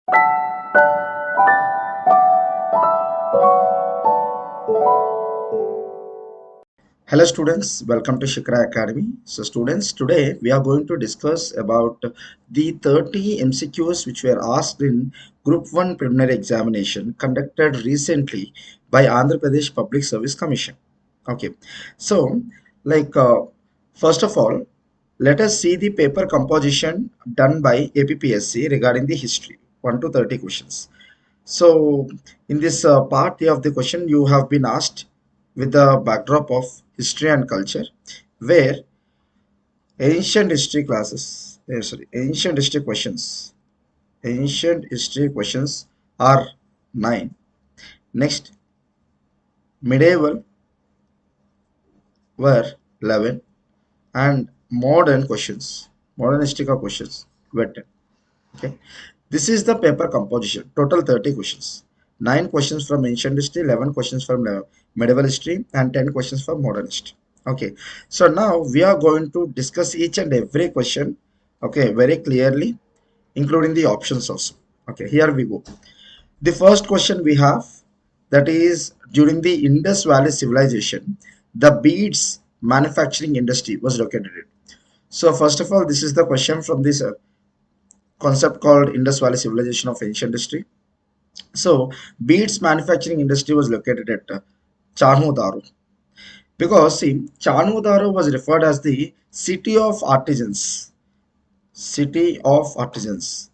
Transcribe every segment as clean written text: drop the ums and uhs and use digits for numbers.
Hello students, welcome to Shikara Academy. So students, today we are going to discuss about the 30 MCQs which were asked in Group 1 preliminary examination conducted recently by Andhra Pradesh Public Service Commission. Okay, so like first of all, let us see the paper composition done by APPSC regarding the history, 1 to 30 questions. So, in this part of the question, you have been asked with the backdrop of history and culture, where ancient history classes, ancient history questions are 9. Next, medieval were 11, and modern historical questions were 10. Okay, this is the paper composition. Total 30 questions. 9 questions from ancient history, 11 questions from medieval history, and 10 questions from modern history. Okay, so now we are going to discuss each and every question, okay, very clearly, including the options also. Okay, here we go. The first question we have, that is, during the Indus Valley civilization, the beads manufacturing industry was located in. So first of all, this is the question from this concept called Indus Valley civilization of ancient history. So beads manufacturing industry was located at Chanhudaru, because see, Chanhudaru was referred as the city of artisans. City of artisans.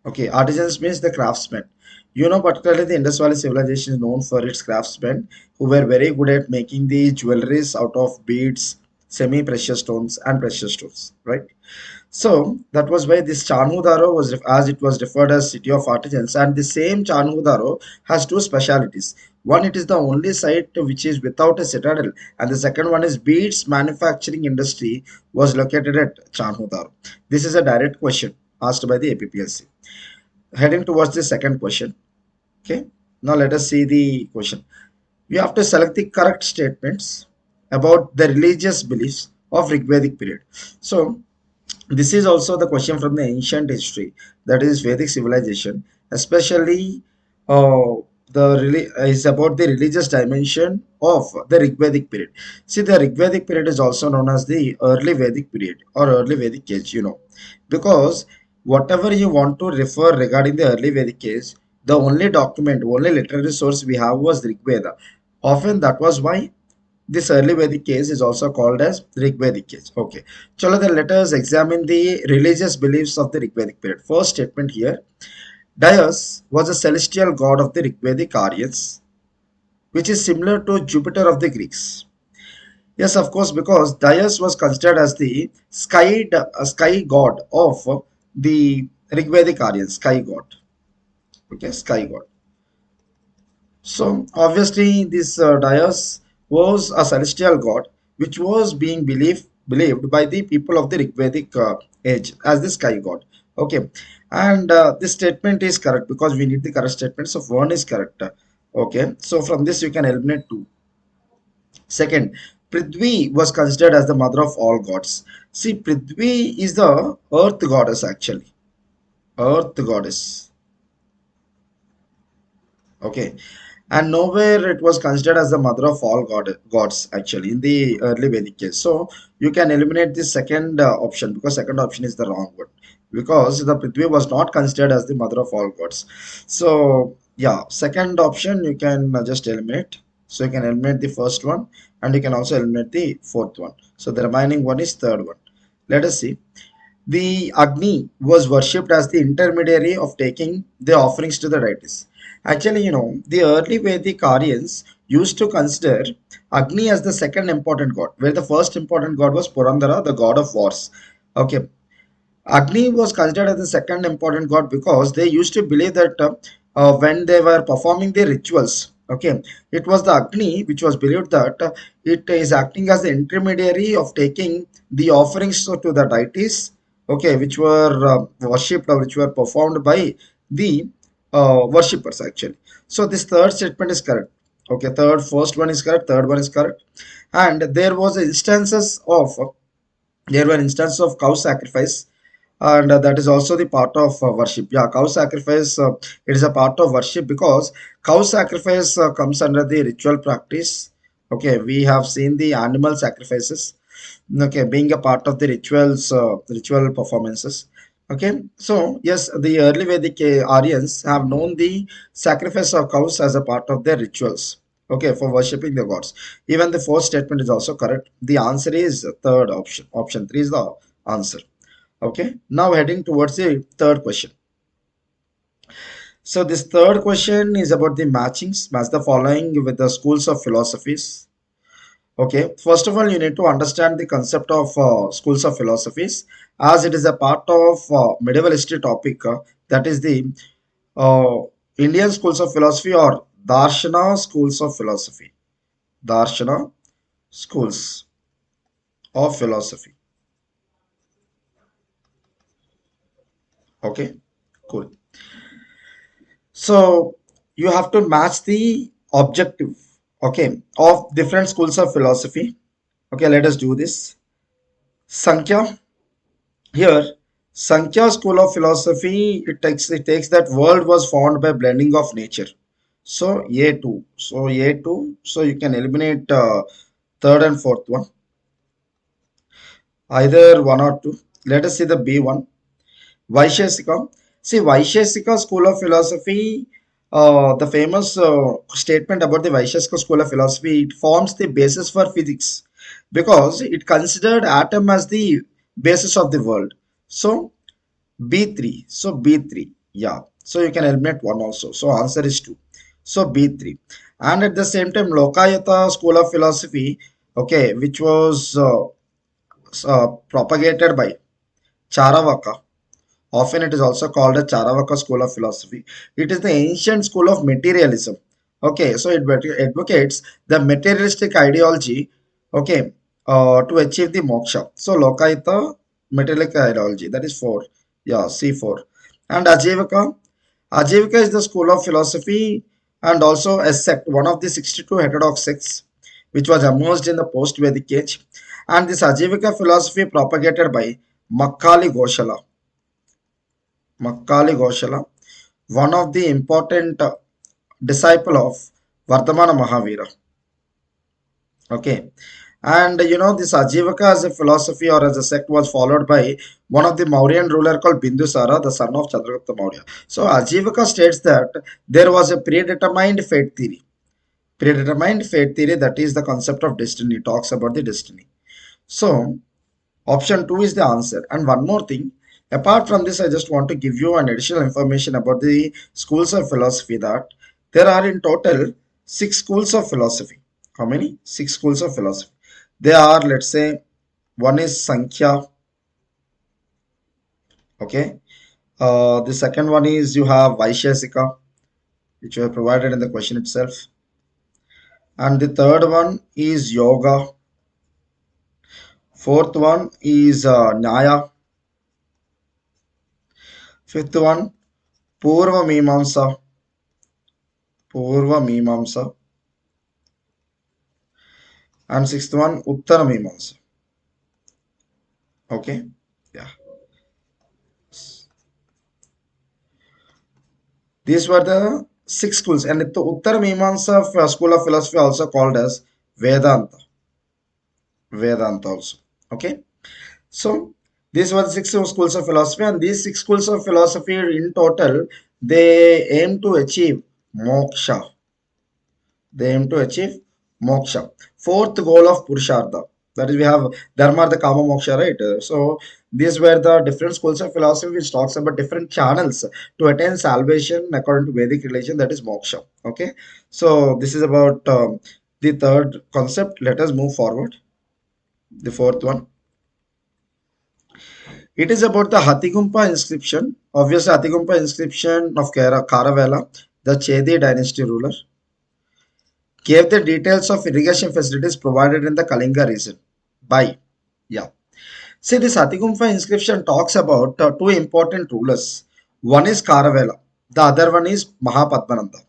Okay, artisans means the craftsmen. You know, particularly the Indus Valley civilization is known for its craftsmen who were very good at making the jewelries out of beads, semi-precious stones, and precious stones, right? So that was why this Chanhudaro was, as it was referred as city of artisans, and the same Chanhudaro has two specialities. One, it is the only site which is without a citadel, and the second one is beads manufacturing industry was located at Chanhudaro. This is a direct question asked by the APPSC. Heading towards the second question. Okay, now let us see the question. You have to select the correct statements about the religious beliefs of Rigvedic period. So this is also the question from the ancient history, that is Vedic civilization, especially is about the religious dimension of the Rigvedic period. See, the Rigvedic period is also known as the early Vedic period or early Vedic age, you know, because whatever you want to refer regarding the early Vedic age, the only document, only literary source we have was Rigveda. Often that was why this early Vedic case is also called as Rigvedic case. Okay. Chalo, then let us examine the religious beliefs of the Rigvedic period. First statement here. Dyaus was a celestial god of the Rigvedic Aryans, which is similar to Jupiter of the Greeks. Yes, of course, because Dyaus was considered as the sky god of the Rigvedic Aryans, sky god. Okay, sky god. So obviously, this Dyaus was a celestial god, which was being believed by the people of the Rigvedic age as the sky god. Okay, and this statement is correct because we need the correct statement. So one is correct. Okay, so from this you can eliminate two. Second, Prithvi was considered as the mother of all gods. See, Prithvi is the earth goddess actually. Earth goddess. Okay, and nowhere it was considered as the mother of all gods actually in the early Vedic case. So you can eliminate the second option, because second option is the wrong one, because the Prithvi was not considered as the mother of all gods. So yeah, second option you can just eliminate. So you can eliminate the first one, and you can also eliminate the fourth one. So the remaining one is third one. Let us see. The Agni was worshipped as the intermediary of taking the offerings to the deities. Actually, you know, the early Vedic Aryans used to consider Agni as the second important god, where the first important god was Purandara, the god of wars. Okay, Agni was considered as the second important god because they used to believe that when they were performing the rituals, okay, it was the Agni which was believed that it is acting as the intermediary of taking the offerings to the deities, okay, which were worshipped or which were performed by the worshippers actually. So this third statement is correct. Okay, first one is correct, third one is correct, and there were instances of cow sacrifice and that is also the part of worship. Yeah, cow sacrifice, it is a part of worship because cow sacrifice comes under the ritual practice. Okay, we have seen the animal sacrifices, okay, being a part of the rituals, ritual performances. Okay, so yes, the early Vedic Aryans have known the sacrifice of cows as a part of their rituals, okay, for worshipping the gods. Even the fourth statement is also correct. The answer is third option. Option 3 is the answer. Okay, now heading towards the third question. So this third question is about the matchings. Match the following with the schools of philosophies. Okay, first of all, you need to understand the concept of schools of philosophies, as it is a part of medieval history topic. That is the uh, Indian schools of philosophy or Darshana schools of philosophy. Darshana schools of philosophy. Okay, cool. So you have to match the objective, okay, of different schools of philosophy. Okay, let us do this. Sankhya. Here, Sankhya school of philosophy, it takes that world was formed by blending of nature. So A2. So A2. So you can eliminate third and fourth one. Either one or two. Let us see the B1. Vaisheshika. See, Vaisheshika school of philosophy, the famous statement about the Vaisheshika school of philosophy, it forms the basis for physics because it considered atom as the basis of the world. So B3. So B3. Yeah. So you can eliminate one also. So answer is 2. So B3. And at the same time, Lokayata school of philosophy, okay, which was propagated by Charavaka. Often it is also called a Charavaka school of philosophy. It is the ancient school of materialism. Okay, so it advocates the materialistic ideology, okay, to achieve the moksha. So Lokayata, materialistic ideology, that is 4. Yeah, C4. And Ajivaka. Ajivaka is the school of philosophy and also a sect, one of the 62 heterodox sects, which was emerged in the post-Vedic age. And this Ajivaka philosophy propagated by Makkali Goshala. Makkali Goshala, one of the important disciple of Vardhamana Mahavira. Okay. And you know, this Ajivaka as a philosophy or as a sect was followed by one of the Mauryan ruler called Bindusara, the son of Chandragupta Maurya. So Ajivaka states that there was a predetermined fate theory. Predetermined fate theory, that is the concept of destiny, talks about the destiny. So option 2 is the answer. And one more thing, apart from this, I just want to give you an additional information about the schools of philosophy that there are in total 6 schools of philosophy. How many? 6 schools of philosophy. They are, let's say, one is Sankhya, okay. The second one is you have Vaisheshika, which you have provided in the question itself. And the third one is Yoga. Fourth one is Nyaya. Fifth one, Purva Mimamsa. Purva Mimamsa. And sixth one, Uttara Mimamsa. Okay. Yeah. These were the 6 schools. And the Uttara Mimamsa school of philosophy also called as Vedanta. Vedanta also. Okay. So these were the 6 schools of philosophy, and these 6 schools of philosophy in total, they aim to achieve moksha. They aim to achieve moksha. Fourth goal of Purushartha. That is, we have Dharma, the Kama, Moksha, right? So these were the different schools of philosophy which talks about different channels to attain salvation according to Vedic religion, that is moksha. Okay. So this is about the third concept. Let us move forward. The fourth one. It is about the Hathigumpa inscription. Obviously, Hathigumpa inscription of Kharavela, the Chedi dynasty ruler, gave the details of irrigation facilities provided in the Kalinga region by, yeah. See, this Hathigumpa inscription talks about two important rulers. One is Kharavela, the other one is Mahapadmananda.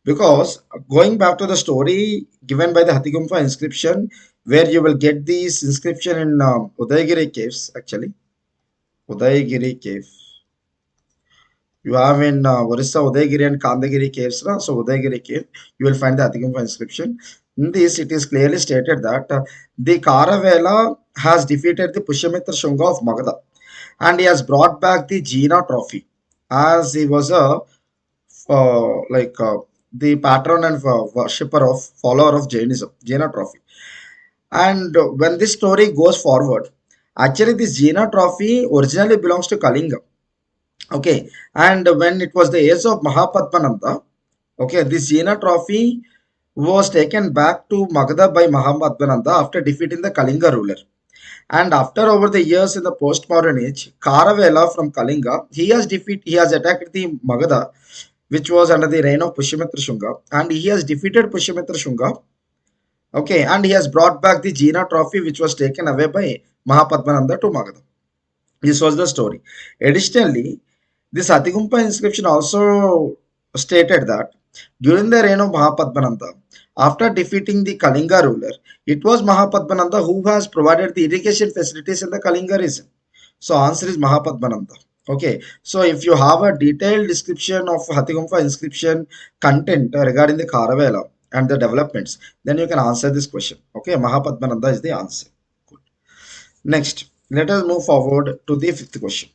Because going back to the story given by the Hathigumpa inscription, where you will get this inscription in Udayagiri caves, actually. Udaygiri cave. You have in Orissa Udaygiri and Kandagiri caves. Na? So Udaygiri cave, you will find the Atigumpa inscription. In this, it is clearly stated that the Karavela has defeated the Pushyamitra Shunga of Magadha, and he has brought back the Jina trophy, as he was a like the patron and worshipper of follower of Jainism, Jaina trophy. And when this story goes forward, actually this Jina trophy originally belongs to Kalinga. Okay, and when it was the age of Mahapadmananda, okay, this Jina trophy was taken back to Magadha by Mahapadmananda after defeating the Kalinga ruler. And after over the years in the post-modern age, Karavela from Kalinga, he has attacked the Magadha, which was under the reign of Pushyamitra Shunga, and he has defeated Pushyamitra Shunga. Okay, and he has brought back the Jina trophy, which was taken away by Mahapadmananda to Magadha. This was the story. Additionally, this Atigumpa inscription also stated that during the reign of Mahapadmananda, after defeating the Kalinga ruler, it was Mahapadmananda who has provided the irrigation facilities in the Kalinga region. So answer is Mahapadmananda. Okay, so if you have a detailed description of Hatigumpa inscription content regarding the Karavela and the developments, then you can answer this question. Okay, Mahapadmananda is the answer. Good. Next, let us move forward to the fifth question.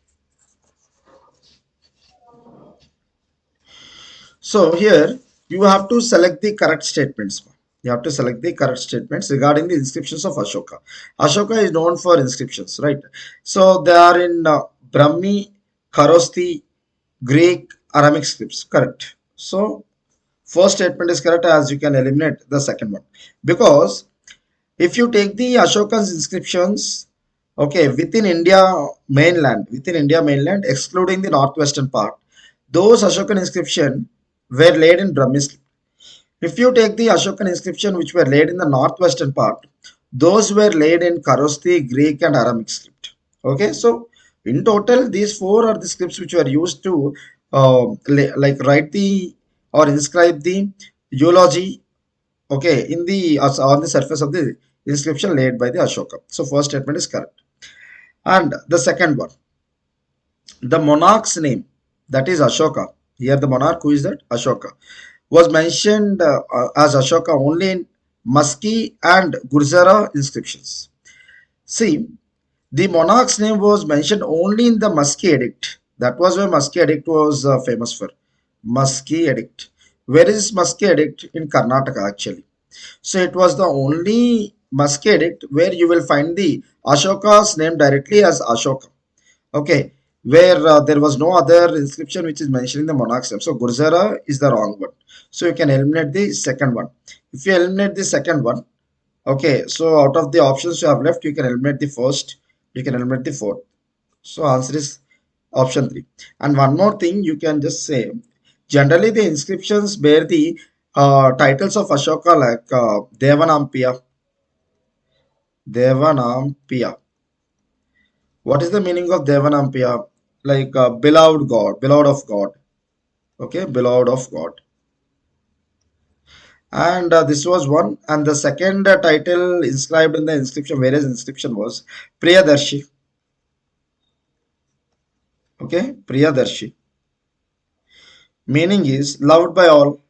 So here you have to select the correct statements. You have to select the correct statements regarding the inscriptions of Ashoka. Ashoka is known for inscriptions, right? So they are in Brahmi, Kharosthi, Greek, Aramic scripts. Correct. So first statement is correct, as you can eliminate the second one, because if you take the Ashoka's inscriptions, okay, within India mainland, excluding the northwestern part, those Ashokan inscription were laid in Brahmi script. If you take the Ashokan inscription which were laid in the northwestern part, those were laid in Kharosthi, Greek, and Aramic script. Okay, so in total, these four are the scripts which were used to like write the or inscribe the eulogy, okay, in the on the surface of the inscription laid by the Ashoka. So first statement is correct. And the second one, the monarch's name, that is Ashoka. Here the monarch, who is that? Ashoka, was mentioned as Ashoka only in Maski and Gurzara inscriptions. See, the monarch's name was mentioned only in the Maski edict. That was why Maski edict was famous for. Maski edict. Where is Maski edict? In Karnataka actually. So it was the only Maski edict where you will find the Ashoka's name directly as Ashoka. Okay, where there was no other inscription which is mentioning the monarch's name. So Gurzara is the wrong one. So you can eliminate the second one. If you eliminate the second one, okay, so out of the options you have left, you can eliminate the first, you can eliminate the fourth. So answer is option 3. And one more thing you can just say, generally the inscriptions bear the titles of Ashoka like Devanampiya. Devanampiya. What is the meaning of Devanampiya? Like beloved God, beloved of God. Okay, beloved of God. And this was one. And the second title inscribed in the inscription, various inscription was Priyadarshi. Okay, Priyadarshi. Meaning is loved by all.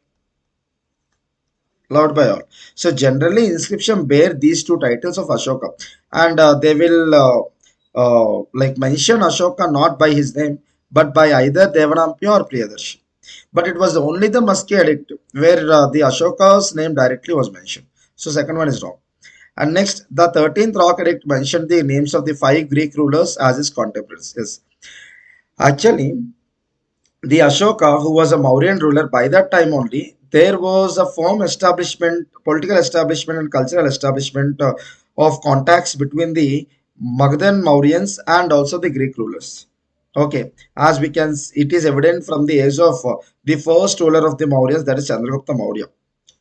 Loved by all. So generally inscription bear these two titles of Ashoka, and they will like mention Ashoka not by his name but by either Devanampiya or Priyadarshi. But it was only the Maski edict where the Ashoka's name directly was mentioned. So second one is wrong. And next, the 13th rock edict mentioned the names of the 5 Greek rulers as his contemporaries. Yes. Actually, the Ashoka, who was a Mauryan ruler by that time only, there was a firm establishment, political establishment, and cultural establishment of contacts between the Magadhan Mauryans and also the Greek rulers. Okay, as we can, it is evident from the age of the first ruler of the Mauryas, that is Chandragupta Maurya.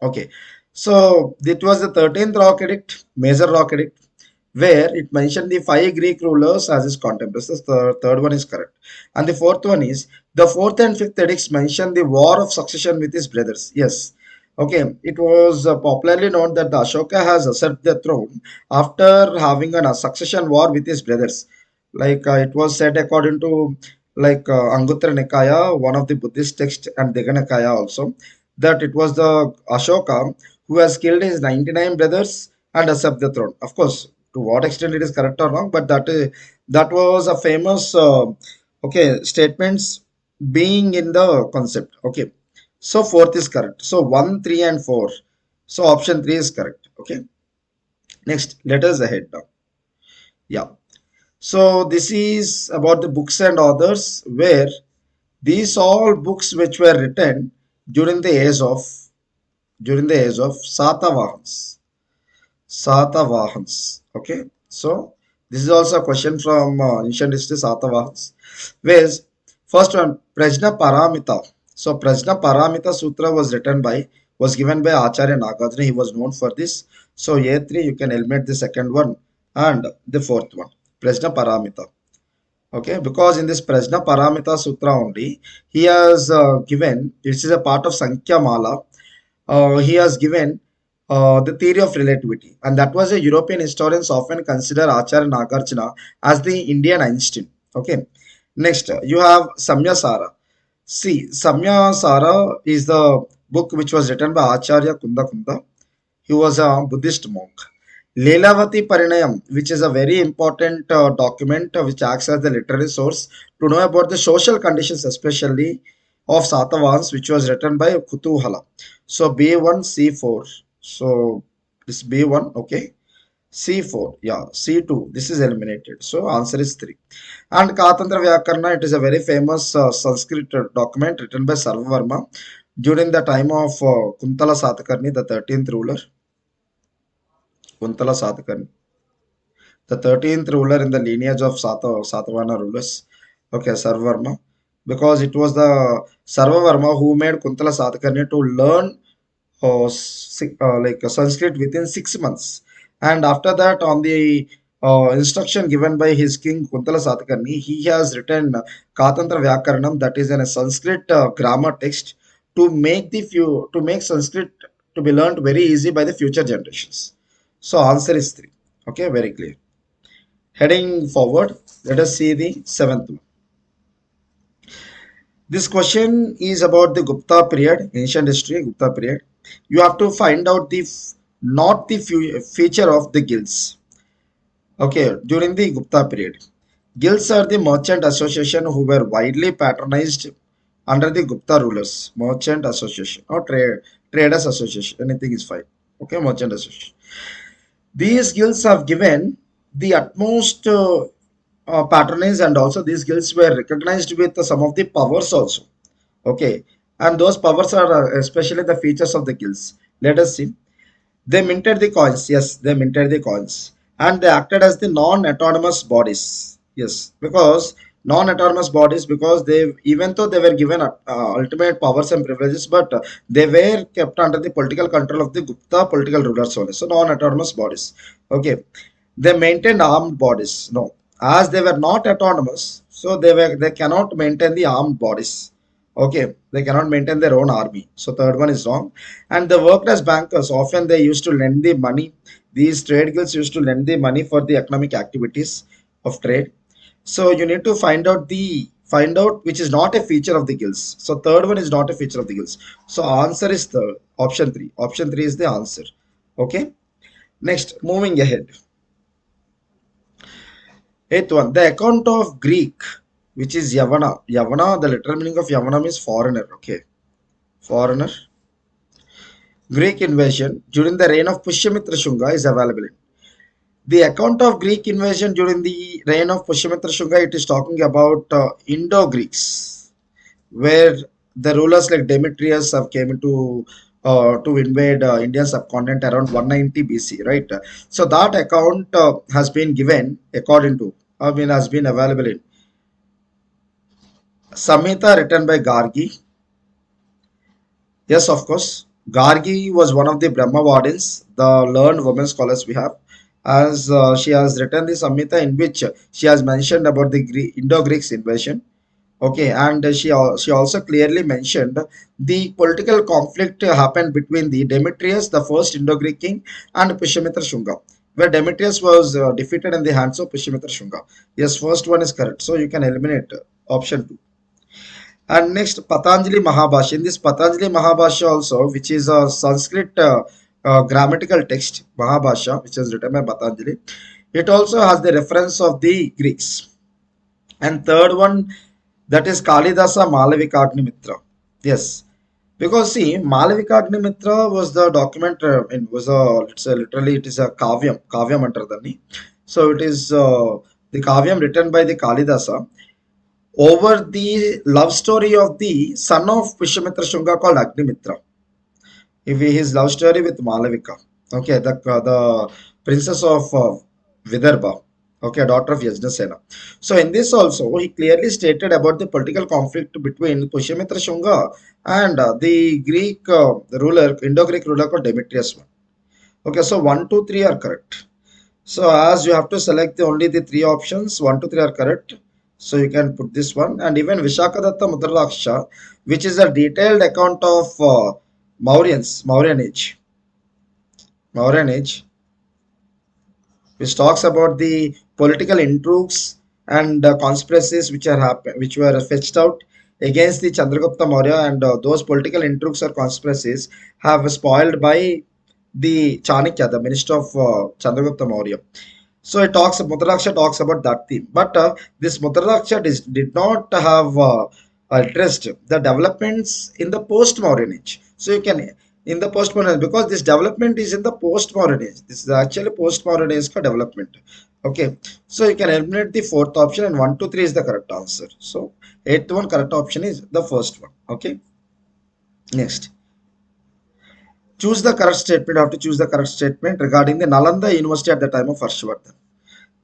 Okay, so it was the 13th rock edict, major rock edict, where it mentioned the 5 Greek rulers as his contemporaries. The third one is correct. And the fourth one is the fourth and fifth edicts mention the war of succession with his brothers. Yes. Okay, it was popularly known that the Ashoka has usurped the throne after having a succession war with his brothers. Like it was said according to like Anguttara Nikaya, one of the Buddhist texts, and Digha Nikaya also, that it was the Ashoka who has killed his 99 brothers and usurped the throne. Of course, to what extent it is correct or wrong, but that was a famous okay statements being in the concept. Okay, so fourth is correct. So 1, 3, and 4. So option 3 is correct. Okay. Next, let us ahead now. Yeah. So this is about the books and authors where these all books which were written during the age of Satavahans. Satavahans. Okay. So this is also a question from ancient history Satavahans. Whereas first one Prajna Paramita. So Prajna Paramita Sutra was given by Acharya Nagarjuna. He was known for this. So A3 you can eliminate the second one and the fourth one. Prajna Paramita. Okay, because in this Prajna Paramita Sutra only, he has given, this is a part of Sankhya Mala, he has given the theory of relativity, and that was a European historians often consider Acharya Nagarjuna as the Indian Einstein. Okay, next you have Samya Sara. See, Samya Sara is the book which was written by Acharya Kunda Kunda. He was a Buddhist monk. Leelavati Parinayam, which is a very important document which acts as the literary source to know about the social conditions, especially of Satavans, which was written by Kutuhala. So B1, C4. So this B1, okay. C4, yeah, C2, this is eliminated. So answer is 3. And Katantra Vyakarna, it is a very famous Sanskrit document written by Sarvavarma during the time of Kuntala Satakarni, the 13th ruler. Kuntala Satakarni, the 13th ruler in the lineage of Satavahana rulers. Okay, Sarvavarma. Because it was the Sarvavarma who made Kuntala Satakarni to learn like Sanskrit within 6 months. And after that, on the instruction given by his king Kuntala Satakarni, he has written Katantra Vyakaranam, that is in a Sanskrit grammar text to make Sanskrit to be learned very easy by the future generations. So answer is 3. Okay, very clear. Heading forward, let us see the seventh one. This question is about the Gupta period, ancient history, Gupta period. You have to find out the not the feature of the guilds. Okay, during the Gupta period, guilds are the merchant association who were widely patronized under the Gupta rulers. Merchant association or traders association, anything is fine. Okay, merchant association. These guilds have given the utmost patronage, and also these guilds were recognized with some of the powers also. Okay, and those powers are especially the features of the guilds. Let us see. They minted the coins. Yes, they minted the coins, and they acted as the non-autonomous bodies. Yes, because non-autonomous bodies, because they, even though they were given ultimate powers and privileges, but they were kept under the political control of the Gupta political rulers only. So non-autonomous bodies. Okay, they maintained armed bodies. No, as they were not autonomous, so they cannot maintain the armed bodies. Okay, they cannot maintain their own army. So third one is wrong. And they worked as bankers. Often they used to lend the money. These trade guilds used to lend the money for the economic activities of trade. So you need to find out which is not a feature of the guilds. So third one is not a feature of the guilds. So answer is the option 3. Option 3 is the answer. Okay. Next, moving ahead. Eighth one, the account of Greek, which is Yavana. Yavana, the literal meaning of Yavana means foreigner. Okay, foreigner. Greek invasion during the reign of Pushyamitra Shunga is available. The account of Greek invasion during the reign of Pushyamitra Shunga, it is talking about Indo-Greeks, where the rulers like Demetrius have came into to invade Indian subcontinent around 190 BC, right? So that account has been given according to, has been available in Samhita written by Gargi. Yes, of course. Gargi was one of the Brahmavadins, the learned women scholars we have, as she has written the Samhita in which she has mentioned about the Indo-Greeks invasion. Okay, and she also clearly mentioned the political conflict happened between the Demetrius, the first Indo-Greek king, and Pushyamitra Shunga. where Demetrius was defeated in the hands of Pushyamitra Shunga. Yes, first one is correct. So you can eliminate option 2. And next, Patanjali Mahabhashya. In this Patanjali Mahabhashya also, which is a Sanskrit grammatical text, Mahabhashya, which is written by Patanjali, it also has the reference of the Greeks. And third one, that is Kalidasa Malavikagni. Yes, because see, Malavikagni was the document. It was a, it's a literally it is a kavyam antardanni. So it is the kavyam written by the Kalidasa over the love story of the son of Pushyamitra Shunga called Agnimitra. If his love story with Malavika, okay, the princess of Vidarbha, okay, daughter of Yajnasena. So in this also, he clearly stated about the political conflict between Pushyamitra Shunga and the Greek ruler, Indo-Greek ruler called Demetrius I. Okay, so 1, 2, 3 are correct. So as you have to select only the three options, 1, 2, 3 are correct. So you can put this one. And even Vishakadatta Mudralaksha, which is a detailed account of Mauryan age. Mauryan age, which talks about the political intrigues and conspiracies which are which were fetched out against the Chandragupta Maurya, and those political intrigues or conspiracies have spoiled by the Chanakya, the minister of Chandragupta Maurya. So it talks, Mudraksha talks about that theme. But this Mudraksha did not have addressed the developments in the post-modern age. So you can, in the post-modern age, because this development is in the post-modern age. This is actually post-modern age ka development. Okay. So you can eliminate the fourth option, and 1, 2, 3 is the correct answer. So eighth one correct option is the first one. Okay. Next. Choose the correct statement. You have to choose the correct statement regarding the Nalanda University at the time of Harshvardhan.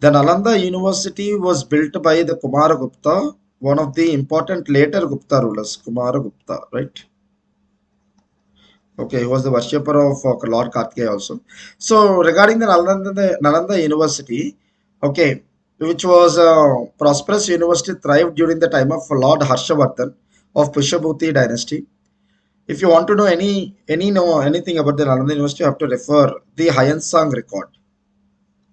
The Nalanda University was built by the Kumaragupta, one of the important later Gupta rulers, Kumaragupta, right? Okay, he was the worshipper of Lord Kartikeya also. So regarding the Nalanda University, okay, which was a prosperous university, thrived during the time of Lord Harshavardhan of Pushyabhuti dynasty. If you want to know anything about the Nalanda University, you have to refer the Hyansang record.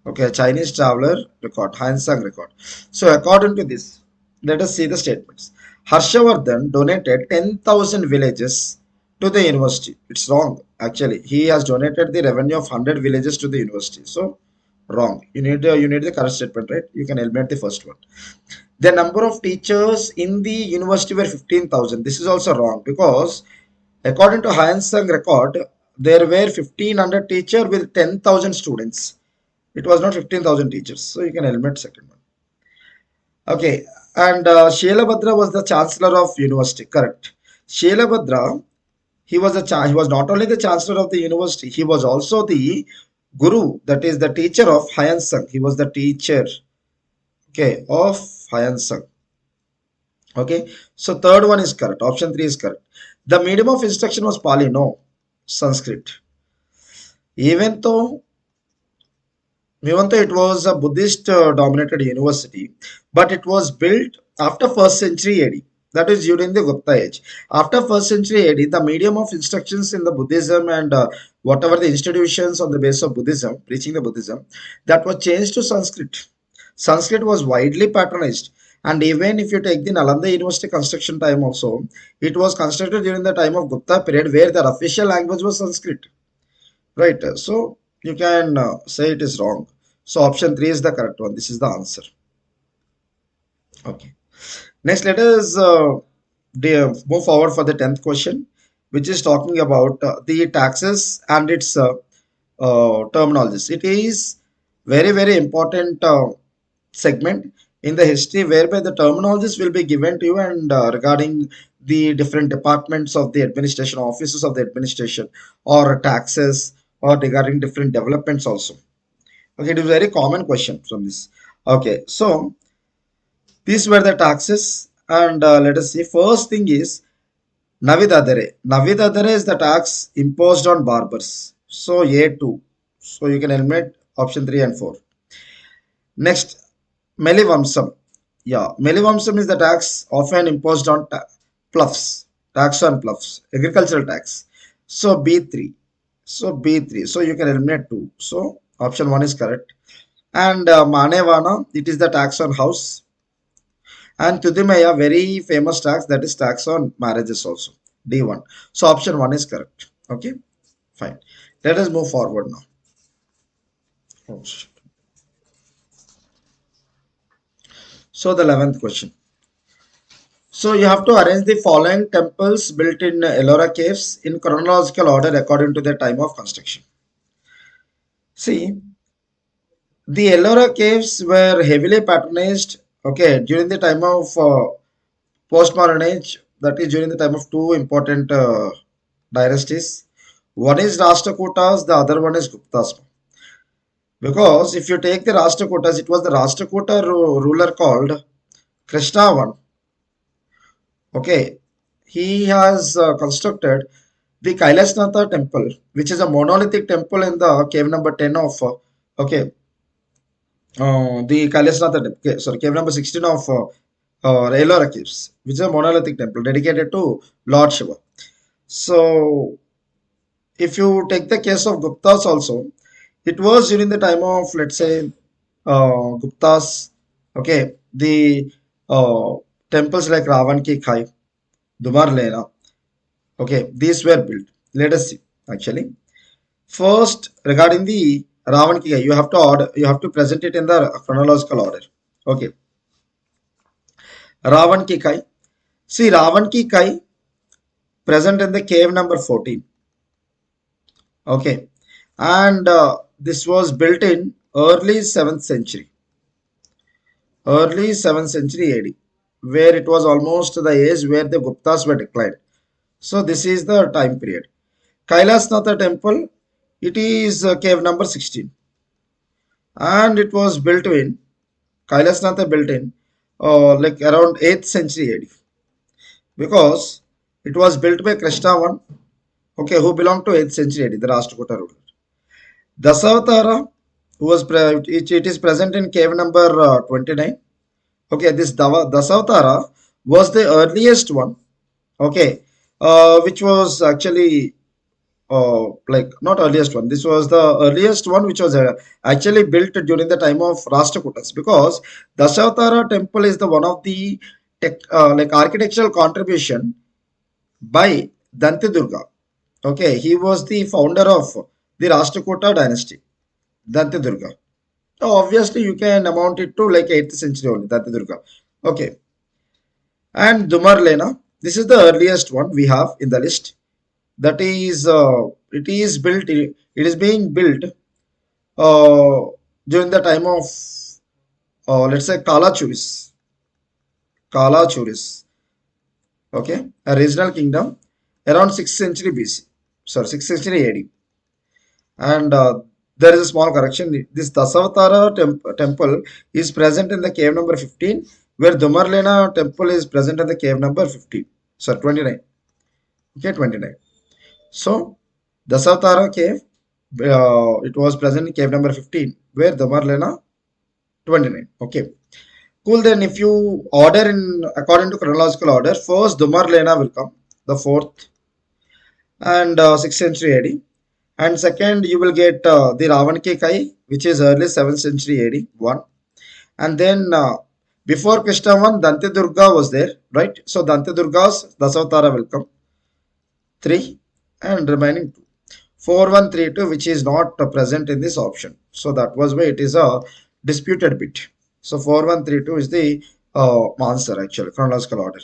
Okay, Chinese traveler record, Hansang record. So according to this, let us see the statements. Harshavardhan donated 10,000 villages to the university. It's wrong, actually. He has donated the revenue of 100 villages to the university. So wrong. You need the correct statement, right? You can eliminate the first one. The number of teachers in the university were 15,000. This is also wrong because according to Hansang record, there were 1,500 teachers with 10,000 students. It was not 15,000 teachers. So you can eliminate second one. Okay. And Shelabhadra was the chancellor of university. Correct. Shelabhadra, he was not only the chancellor of the university, he was also the guru, that is the teacher of Hyansang. He was the teacher, okay, of Hyansang. Okay. So third one is correct. Option 3 is correct. The medium of instruction was Pali. No, Sanskrit. Even though it was a Buddhist dominated university, but it was built after 1st century AD. That is during the Gupta age. After 1st century AD, the medium of instructions in the Buddhism and whatever the institutions on the base of Buddhism, preaching the Buddhism, that was changed to Sanskrit. Sanskrit was widely patronized. And even if you take the Nalanda University construction time also, it was constructed during the time of Gupta period where the official language was Sanskrit. Right. So you can say it is wrong. So option 3 is the correct one. This is the answer. Okay. Next, let us move forward for the 10th question, which is talking about the taxes and its terminologies. It is very important segment in the history whereby the terminologies will be given to you and regarding the different departments of the administration, offices of the administration, or taxes, or regarding different developments also. Okay, it is a very common question from this. Okay, so these were the taxes, and let us see. First thing is Navidadare. Navidadare is the tax imposed on barbers. So A2. So you can eliminate option 3 and 4. Next, Melivamsam. Yeah, Melivamsam is the tax often imposed on ploughs. Tax on ploughs. Agricultural tax. So B3. So B3. So you can eliminate 2. So Option 1 is correct. And Manevana, it is the tax on house. And Tudimaya, very famous tax, that is tax on marriages also. D1. So option 1 is correct. Okay, fine. Let us move forward now. Oh, shit. So the 11th question. So you have to arrange the following temples built in Ellora caves in chronological order according to their time of construction. See, the Ellora caves were heavily patronized, okay, during the time of postmodern age, that is during the time of two important dynasties. One is Rashtrakutas, the other one is Guptas. Because if you take the Rashtrakutas, it was the Rashtrakuta ruler called Krishnavan. Okay, he has constructed the Kailasnatha temple, which is a monolithic temple in the cave number 10 of, okay, the Kailasnatha, okay, sorry, cave number 16 of Ellora caves, which is a monolithic temple dedicated to Lord Shiva. So, if you take the case of Guptas also, it was during the time of, let's say, Guptas, okay, the temples like Ravan Ki Khai, Dumar Lena, okay, these were built. Let us see, actually. First, regarding the Ravan Ki Khai, you have to present it in the chronological order. Okay, Ravan Ki Khai. See, Ravan Ki Khai present in the cave number 14. Okay, and this was built in early 7th century, AD, where it was almost the age where the Guptas were declined. So this is the time period. Kailasnatha temple, it is cave number 16, and it was built in Kailasnatha built in like around 8th century AD, because it was built by Krishna one, okay, who belonged to 8th century AD, the Rashtrakuta ruler. Dasavatara, it is present in cave number 29. Okay, this Dasavatara was the earliest one. Okay, which was actually like not earliest one. This was the earliest one which was actually built during the time of Rashtrakutas, because Dasavatara temple is the one of the like architectural contribution by Dantidurga. Okay, he was the founder of the Rashtrakuta dynasty, Dantidurga. So obviously you can amount it to like 8th century only, Dantidurga. Okay, and Dumarlena, this is the earliest one we have in the list. That is, it is being built during the time of, let's say, Kalachuris, okay, a regional kingdom around 6th century BC, sorry, 6th century AD. And there is a small correction. This Dasavatara temple is present in the cave number 15, where Dumarlena temple is present in the cave number 15. Sorry, 29. Okay, 29. So, Dasavatara cave, it was present in cave number 15, where Dumarlena 29. Okay. Cool. Then, if you order in according to chronological order, first Dumarlena will come, the fourth, and 6th century AD. And second, you will get the Ravan Ki Kai, which is early 7th century AD, 1. And then before Krishna 1, Dante Durga was there, right? So Dante Durga's Dasavatara will come, 3, and remaining 2. 4132, which is not present in this option. So that was why it is a disputed bit. So 4132 is the answer, actually, chronological order.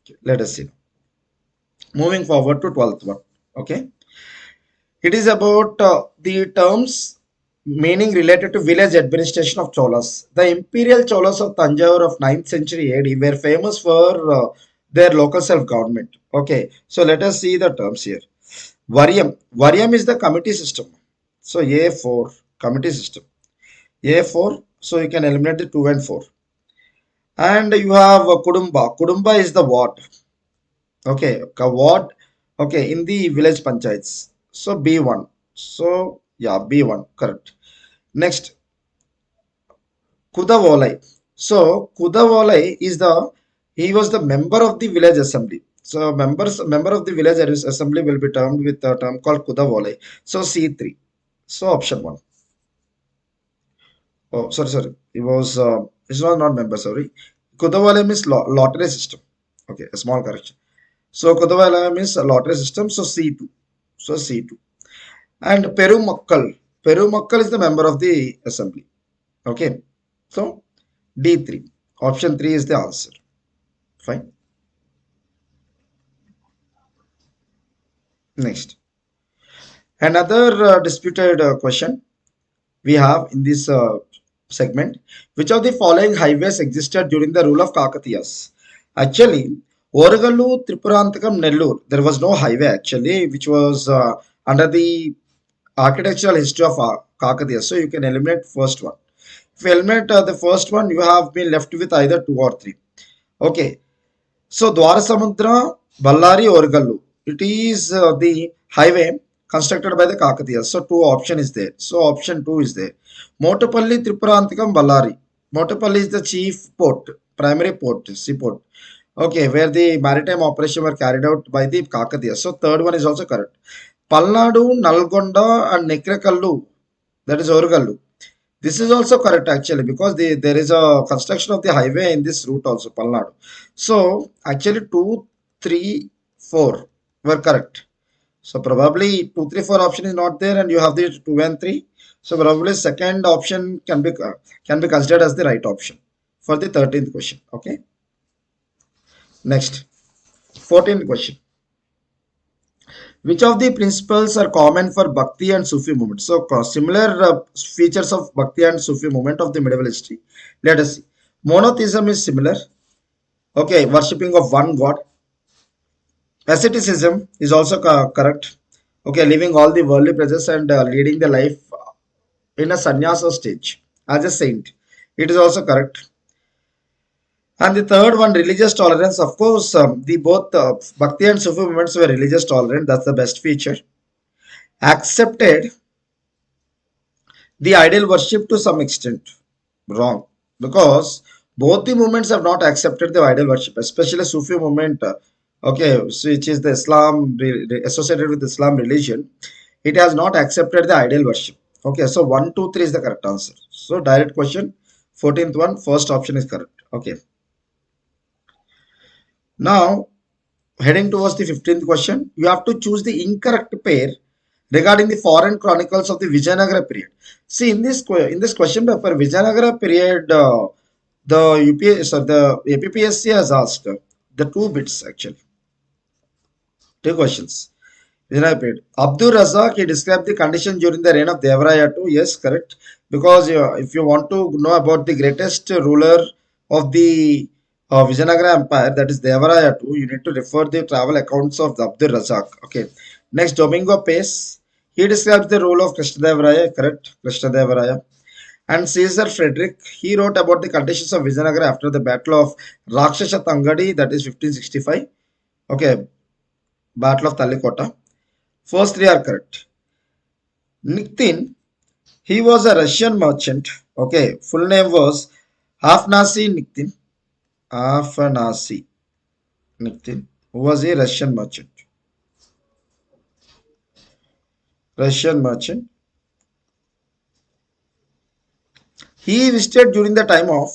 Okay, let us see. Moving forward to 12th one. Okay. It is about the terms meaning related to village administration of Cholas. The imperial Cholas of Tanjore of 9th century AD were famous for their local self-government. Okay, so let us see the terms here. Varyam. Varyam is the committee system. So A4, committee system. A4, so you can eliminate the 2 and 4. And you have Kudumba. Kudumba is the ward. Okay, a ward. Okay, in the village panchayats. So B1. So yeah, B1, correct. Next, Kudavolai. So Kudavolai is he was the member of the village assembly. So member of the village assembly will be termed with a term called Kudavolai. So C3. So option 1. Oh, sorry. It was, it's not member, sorry. Kudavalem is lottery system. Okay, a small correction. So Kudavalem is a lottery system, so C2. So C2. And Perumakkal. Perumakkal is the member of the assembly. Okay. So D3. Option 3 is the answer. Fine. Next. Another disputed question we have in this segment. Which of the following highways existed during the rule of Kakatiyas? Actually, Orugallu, Tripurantakam, Nellore, there was no highway actually, which was under the architectural history of Kakatiyas. So you can eliminate first one. If you eliminate the first one, you have been left with either two or three. Okay. So Dwarasamudra, Ballari, Orugallu. It is the highway constructed by the Kakatiyas. So two option is there. So option two is there. Motupalli, Tripurantikam, Ballari. Motupalli is the chief port, primary port, seaport. Okay, where the maritime operation were carried out by the Kakatiyas. So third one is also correct. Palnadu, Nalgonda, and Nekrekallu, that is Orugallu. This is also correct actually because there is a construction of the highway in this route also, Palnadu. So actually 2, 3, 4 were correct. So probably 2, 3, 4 option is not there and you have the 2 and 3. So probably second option can be considered as the right option for the 13th question. Okay. Next, 14th question. Which of the principles are common for Bhakti and Sufi movement? So similar features of Bhakti and Sufi movement of the medieval history. Let us see. Monotheism is similar. Okay, worshipping of one god. Asceticism is also correct. Okay, leaving all the worldly pleasures and leading the life in a sannyasa stage as a saint. It is also correct. And the third one, religious tolerance. Of course, the both Bhakti and Sufi movements were religious tolerant. That's the best feature. Accepted the idol worship to some extent. Wrong. Because both the movements have not accepted the idol worship, especially Sufi movement, okay, so which is the Islam associated with Islam religion. It has not accepted the idol worship. Okay, so 1, 2, 3 is the correct answer. So direct question, 14th one, first option is correct. Okay. Now, heading towards the 15th question, you have to choose the incorrect pair regarding the foreign chronicles of the Vijayanagara period. See, in this question paper, Vijayanagara period, the APPSC has asked the two bits actually, two questions. Vijayanagara period. Abdul Razak, he described the condition during the reign of Devaraya too. Yes, correct. Because if you want to know about the greatest ruler of the Vijayanagara Empire, that is Devaraya too, you need to refer the travel accounts of the Abdul Razak. Okay. Next, Domingo Pace. He describes the rule of Krishnadevaraya, correct? Krishnadevaraya. And Caesar Frederick, he wrote about the conditions of Vijayanagara after the Battle of Rakshasa Tangadi, that is 1565. Okay, Battle of Talikota. First three are correct. Nikitin, he was a Russian merchant. Okay, full name was Afnasi Nikitin. Afanasi Nikitin, who was a Russian merchant. Russian merchant. He visited during the time of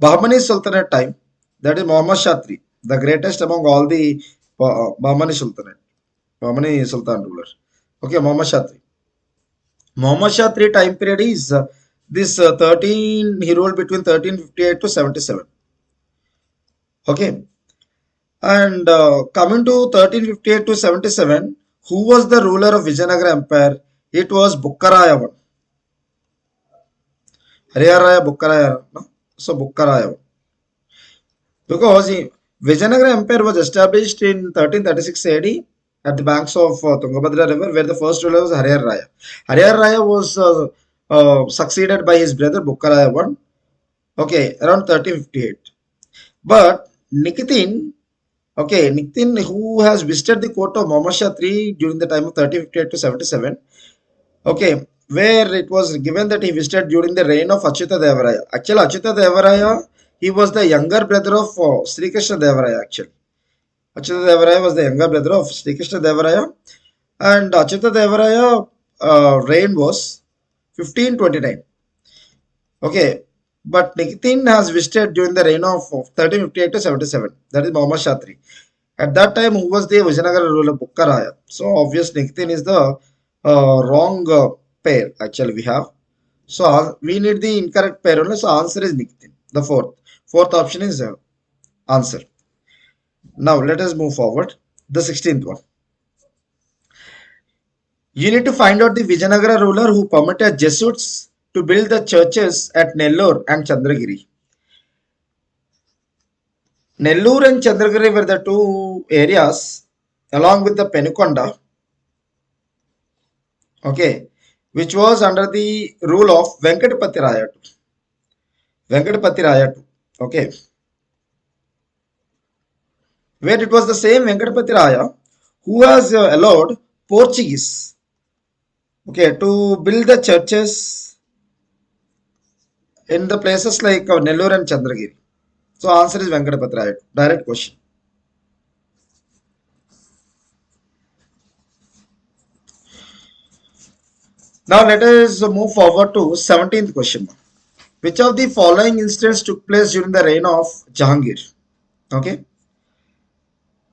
Bahmani Sultanate time. That is Muhammad Shah III, the greatest among all the Bahmani Sultanate, Bahmani Sultan ruler. Okay, Muhammad Shah III. Muhammad Shah III time period is this 13, he ruled between 1358 to 77. Okay. And coming to 1358 to 77, who was the ruler of Vijayanagara Empire? It was Bukkaraya one. Hariyaraya Bukkaraya. No? So Bukkaraya. Because Vijayanagara Empire was established in 1336 AD at the banks of Tungabhadra River, where the first ruler was Hariyar Raya. Hariyar Raya was succeeded by his brother Bukkaraya one. Okay, around 1358. But Nikitin, okay, Nikitin, who has visited the court of Muhammad Shah III during the time of 1358 to 77, okay, where it was given that he visited during the reign of Achyuta Devaraya. Actually, Achyuta Devaraya, he was the younger brother of Sri Krishna Devaraya, actually. Achyuta Devaraya was the younger brother of Sri Krishna Devaraya, and Achyuta Devaraya reign was 1529. Okay, but Nikitin has visited during the reign of 1358 to 77. That is Muhammad Shatri. At that time, who was the Vijayanagara ruler Bukkaraya? So obvious Nikitin is the wrong pair actually we have. So we need the incorrect pair only. So answer is Nikitin. The fourth option is answer. Now let us move forward. The 16th one. You need to find out the Vijayanagara ruler who permitted Jesuits to build the churches at Nellore and Chandragiri. Nellore and Chandragiri were the two areas along with the Penukonda, okay, which was under the rule of Venkatapati Rayatu. Venkatapati Rayatu, okay, where it was the same Venkatapati Raya who has allowed Portuguese, okay, to build the churches in the places like Nellore and Chandragiri. So answer is Venkatapati Rayatu. Direct question. Now let us move forward to 17th question. Which of the following incidents took place during the reign of Jahangir? Okay,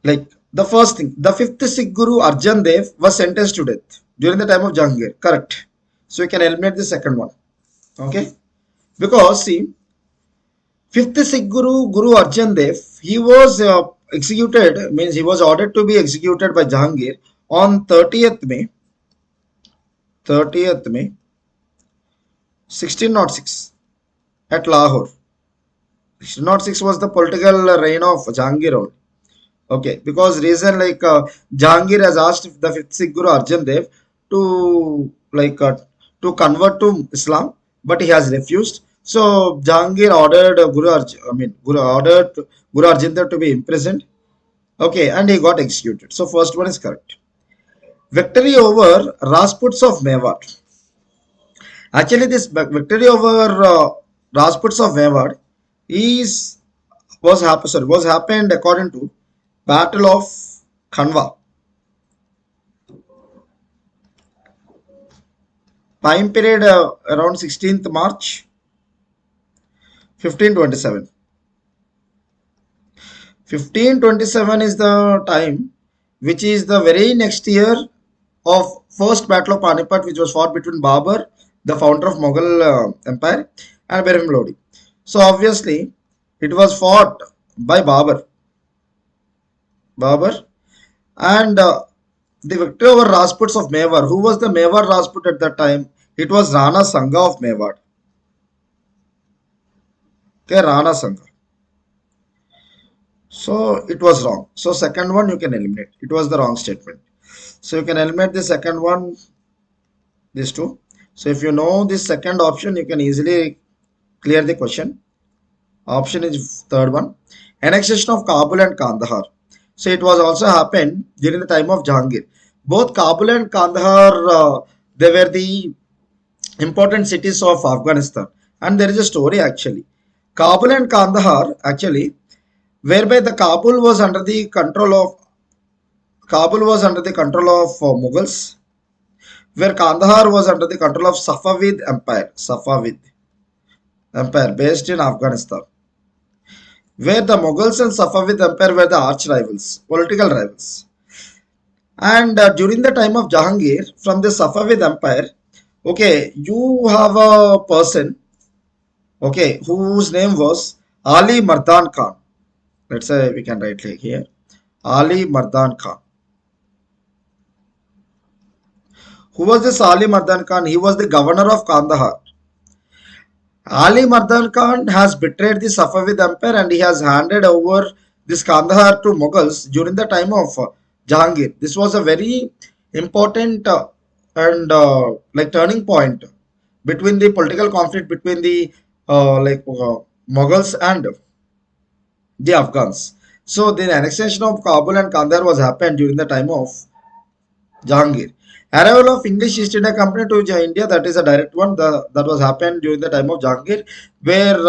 like the first thing, the fifth Sikh Guru Arjan Dev was sentenced to death during the time of Jahangir. Correct. So you can eliminate the second one. Okay, because see, fifth Sikh Guru Arjan Dev, he was executed, means he was ordered to be executed by Jahangir on 30th May 1606 at Lahore. 1606 was the political reign of Jahangir only. Okay, because reason like Jahangir has asked the fifth Sikh Guru Arjan Dev to to convert to Islam, but he has refused. So Jahangir ordered Guru ordered Guru Arjan Dev to be imprisoned. Okay, and he got executed. So first one is correct. Victory over Rajputs of Mewat. Actually, this victory over Rajputs of Mewat is was happened according to Battle of Khanwa. Time period around 16th March 1527. 1527 is the time which is the very next year of first battle of Panipat, which was fought between Babur, the founder of Mughal Empire, and Ibrahim Lodi. So obviously it was fought by Babur, and the victory over Rajputs of Mewar. Who was the Mewar Rajput at that time? It was Rana Sangha of Mewar. Okay, Rana Sangha. So it was wrong. So second one you can eliminate. It was the wrong statement. So you can eliminate the second one, these two. So if you know this second option, you can easily clear the question. Option is third one. Annexation of Kabul and Kandahar. So it was also happened during the time of Jahangir. Both Kabul and Kandahar, they were the important cities of Afghanistan. And there is a story actually. Kabul and Kandahar actually, whereby the Kabul was under the control of Mughals, where Kandahar was under the control of Safavid Empire based in Afghanistan, where the Mughals and Safavid Empire were the arch rivals, political rivals. And during the time of Jahangir, from the Safavid Empire, okay, you have a person, okay, whose name was Ali Mardan Khan. Let's say we can write like here, Ali Mardan Khan. Who was this Ali Mardan Khan? He was the governor of Kandahar. Ali Mardan Khan has betrayed the Safavid Empire and he has handed over this Kandahar to Mughals during the time of Jahangir. This was a very important and like turning point between the political conflict between the Mughals and the Afghans. So the annexation of Kabul and Kandahar was happened during the time of Jahangir. Arrival of English East India Company to India, that is a direct one. That was happened during the time of Jahangir, where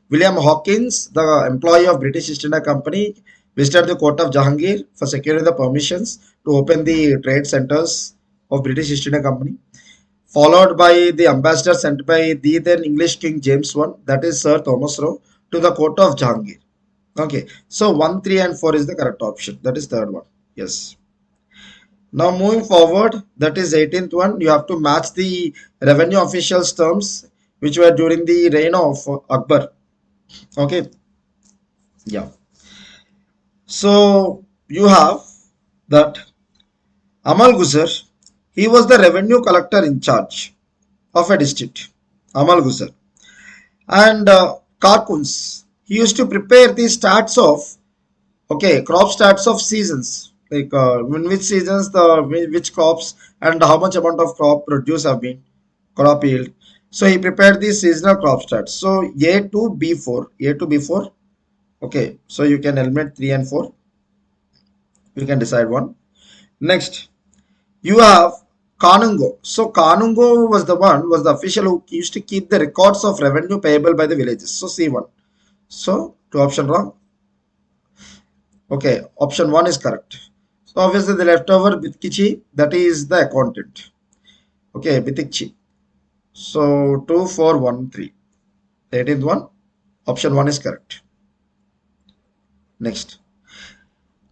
William Hawkins, the employee of British East India Company, visited the court of Jahangir for securing the permissions to open the trade centers of British East India Company. followed by the ambassador sent by the then English King James I, that is Sir Thomas Roe, to the court of Jahangir. Okay, so 1, 3, and 4 is the correct option. That is third one. Yes. Now moving forward, that is 18th one. You have to match the revenue officials' terms which were during the reign of Akbar. Okay, yeah. So you have that Amal Guzar, he was the revenue collector in charge of a district. Amal Guzar. And Karkuns, he used to prepare the stats of, okay, crop stats of seasons, like in which seasons the which crops and how much amount of crop produce have been, crop yield. So he prepared the seasonal crop stats. So A to B4, A to B4. Okay, so you can eliminate 3 and 4. You can decide one. Next, you have Kanungo. So Kanungo was the official who used to keep the records of revenue payable by the villages. So C1. So two option wrong. Okay, option 1 is correct. So obviously the leftover Bitkichi, that is the accountant. Okay, Bitikchi. So 2, 4, 1, 3. 18th one. Option 1 is correct. Next.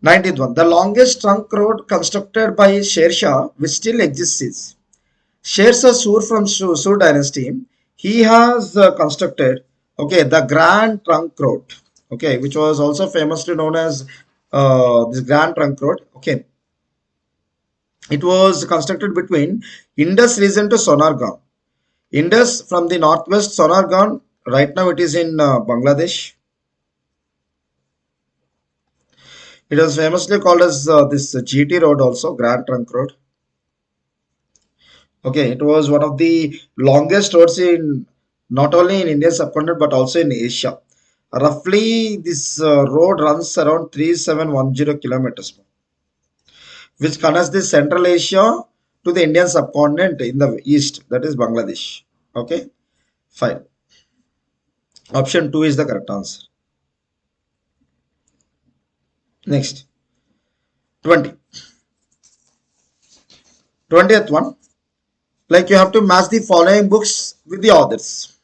19th one. The longest trunk road constructed by Shersha, which still exists, is Shersa Sur from Sur dynasty. He has constructed, okay, the Grand Trunk Road, okay, which was also famously known as this Grand Trunk Road. Okay, it was constructed between Indus region to Sonargaon. Indus from the northwest, Sonargaon. Right now, it is in Bangladesh. It was famously called as this GT Road, also Grand Trunk Road. Okay, it was one of the longest roads in not only in Indian subcontinent but also in Asia. Roughly, this road runs around 3710 kilometers, which connects the Central Asia to the Indian subcontinent in the east, that is Bangladesh. Okay, fine. Option 2 is the correct answer. Next, 20. 20th one. Like you have to match the following books with the authors.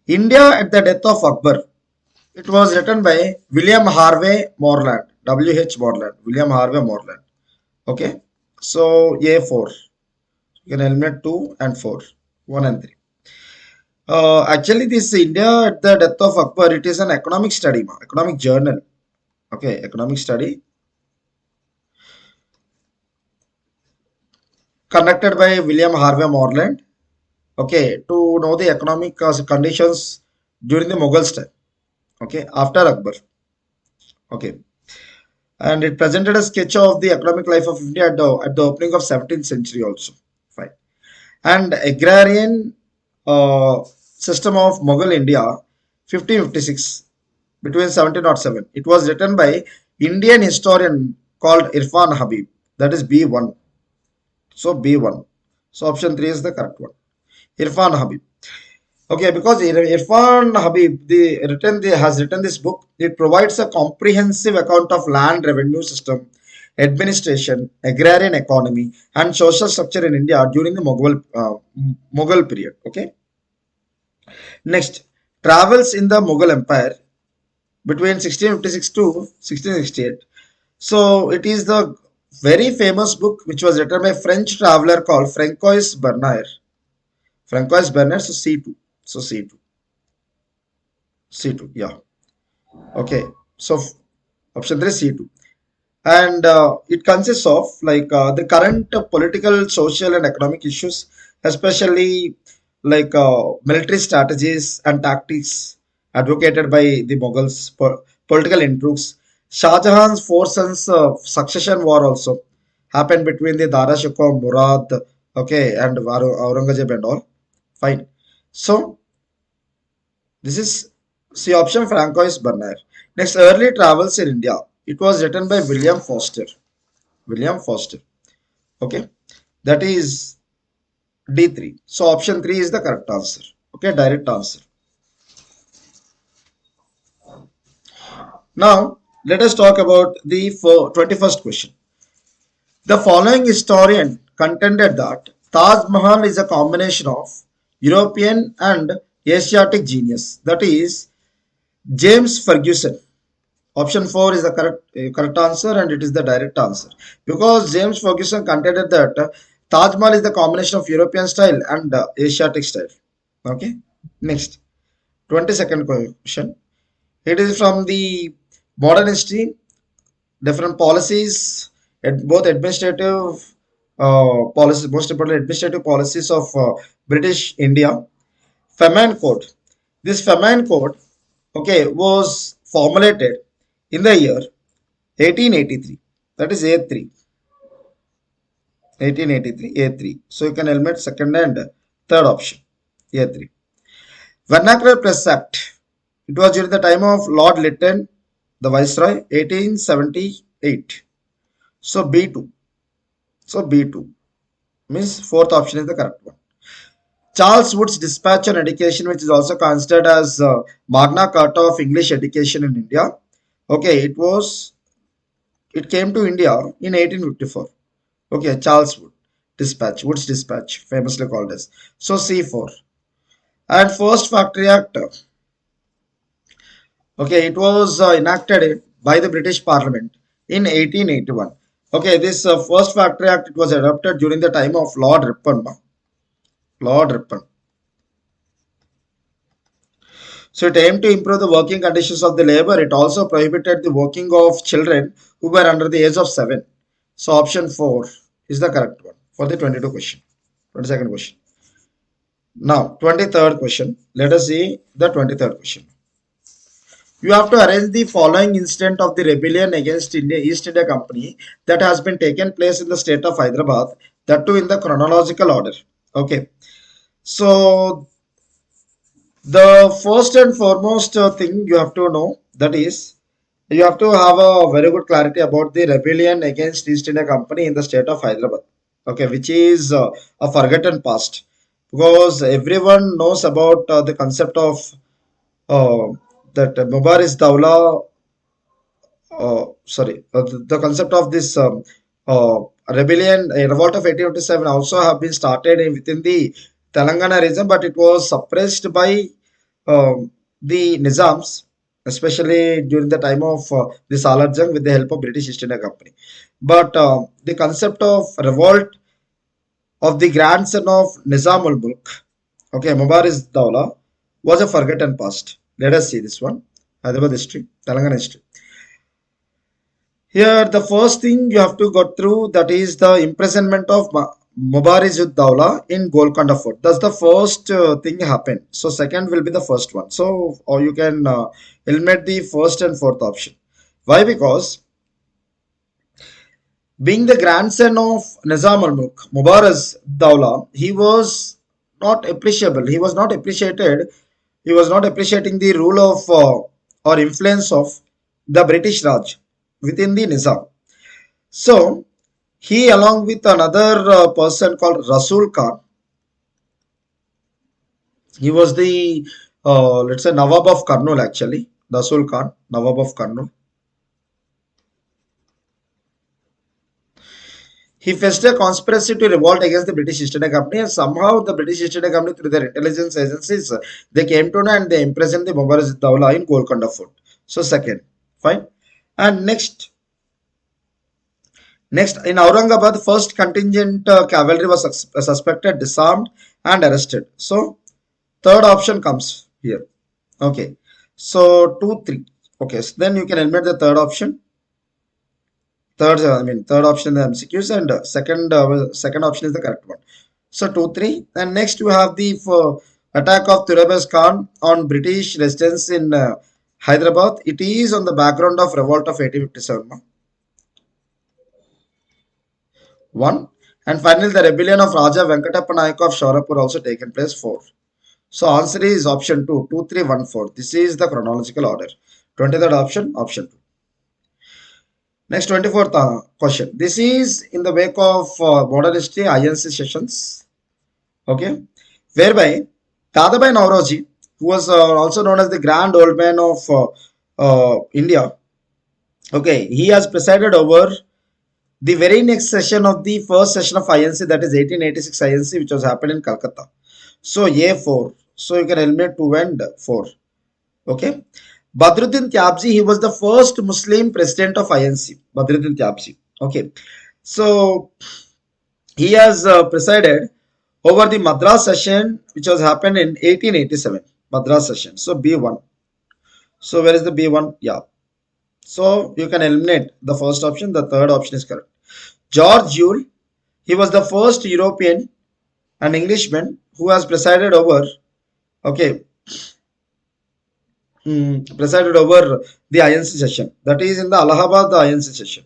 India at the death of Akbar. It was written by William Harvey Morland. W.H. Morland. William Harvey Morland. Okay. So A4. You can eliminate 2 and 4. 1 and 3. Actually, this India at the death of Akbar, it is an economic study, economic journal. Okay, economic study conducted by William Harvey Morland. Okay, to know the economic conditions during the Mughals time. Okay, after Akbar. Okay, and it presented a sketch of the economic life of India at the opening of 17th century also. Fine. And agrarian system of Mughal India 1556 between 1707. It was written by Indian historian called Irfan Habib. That is B1. So B1. So option 3 is the correct one. Irfan Habib. Okay, because Irfan Habib has written this book. It provides a comprehensive account of land revenue system, administration, agrarian economy, and social structure in India during the Mughal period. Okay. Next, travels in the Mughal Empire between 1656 to 1668. So it is the very famous book which was written by a French traveler called Francois Bernard. Francois Bernard, so C2. So C2. C2, yeah. Okay. So option 3 C2. And it consists of like the current political, social, and economic issues, especially like military strategies and tactics advocated by the Mughals, political intrigues. Shah Jahan's four sons succession war also happened between the Dara Shikoh, Murad, okay, and Aurangzeb and all. Fine. So this is C option Francois Bernard. Next, early travels in India. It was written by William Foster. William Foster. Okay. That is D3. So option 3 is the correct answer. Okay, direct answer. Now, let us talk about the 21st question. The following historian contended that Taj Mahal is a combination of European and Asiatic genius. That is James Ferguson. Option 4 is the correct answer, and it is the direct answer. Because James Ferguson contended that Taj Mahal is the combination of European style and Asiatic style. Okay. Next, 22nd question. It is from the modern history, different policies, both administrative policies, most importantly, administrative policies of British India. Famine Code. This Famine Code, okay, was formulated in the year 1883. That is A3. 1883, A3. So you can eliminate second and third option, A3. Vernacular Press Act. It was during the time of Lord Lytton, the Viceroy, 1878. So B2. So B2 means fourth option is the correct one. Charles Wood's Dispatch on Education, which is also considered as Magna Carta of English education in India. Okay, it came to India in 1854. Okay, Charles Wood's Dispatch, famously called as. So C4. And first Factory Act. Okay, it was enacted by the British Parliament in 1881. Okay, this first Factory Act, it was adopted during the time of Lord Ripon. Lord Ripon. So it aimed to improve the working conditions of the labor. It also prohibited the working of children who were under the age of 7. So option 4 is the correct one for the 22 question. 22nd question. Now, 23rd question. Let us see the 23rd question. You have to arrange the following incident of the rebellion against East India Company that has been taken place in the state of Hyderabad, that too in the chronological order. Okay. So the first and foremost thing you have to know, that is you have to have a very good clarity about the rebellion against East India Company in the state of Hyderabad. Okay, which is a forgotten past, because everyone knows about the concept of uh, that Mubarak's Dawla, the concept of this rebellion, a revolt of 1857 also have been started within the Telangana region, but it was suppressed by the Nizams, especially during the time of the Salar Jung with the help of British East India Company. But the concept of revolt of the grandson of Nizamul Mulk, okay, Mubarak's Dawla, was a forgotten past. Let us see this one. Hyderabad history, Telangana history. Here, the first thing you have to go through, that is the imprisonment of Mubarak Dawla in Golconda Fort. That's the first thing happen. So second will be the first one. So or you can eliminate the first and fourth option. Why? Because being the grandson of Nizam al-Mulk, Mubarak Dawla, he was not appreciable. He was not appreciated. He was not appreciating the rule of or influence of the British Raj within the Nizam. So he, along with another person called Rasul Khan, he was the let's say Nawab of Karnool actually. Rasul Khan, Nawab of Karnool. He faced a conspiracy to revolt against the British East India Company, and somehow the British East India Company, through their intelligence agencies, they came to know and they imprisoned the Mubarak Dawla in Golconda Fort. So second, fine. And next, in Aurangabad, first contingent cavalry was suspected, disarmed, and arrested. So, third option comes here. Okay. So, 2, 3. Okay. So, then you can eliminate the third option. Third option in the MCQs, and second option is the correct one. So, 2, 3. And next, you have the attack of Turabes Khan on British residents in Hyderabad. It is on the background of revolt of 1857. One. And finally, the rebellion of Raja Venkatappa Nayaka of Shaurapur also taken place. 4. So answer is option 2, 2, 3, 1, 4. This is the chronological order. 23rd option, option 2. Next, 24th question. This is in the wake of modern history INC sessions. Okay. Whereby Dadabai Nauroji, who was also known as the Grand Old Man of India. Okay. He has presided over the very next session of the first session of INC, that is 1886 INC, which was happened in Calcutta. So A4. So you can eliminate 2 and 4. Okay. Badruddin Tyabji, he was the first Muslim president of INC. Badruddin Tyabji. Okay. So he has presided over the Madras session, which was happened in 1887. Madras session. So B1. So where is the B1? Yeah. So you can eliminate the first option. The third option is correct. George Yule, he was the first European and Englishman who has presided over, okay, presided over the INC session. That is in the Allahabad the INC session.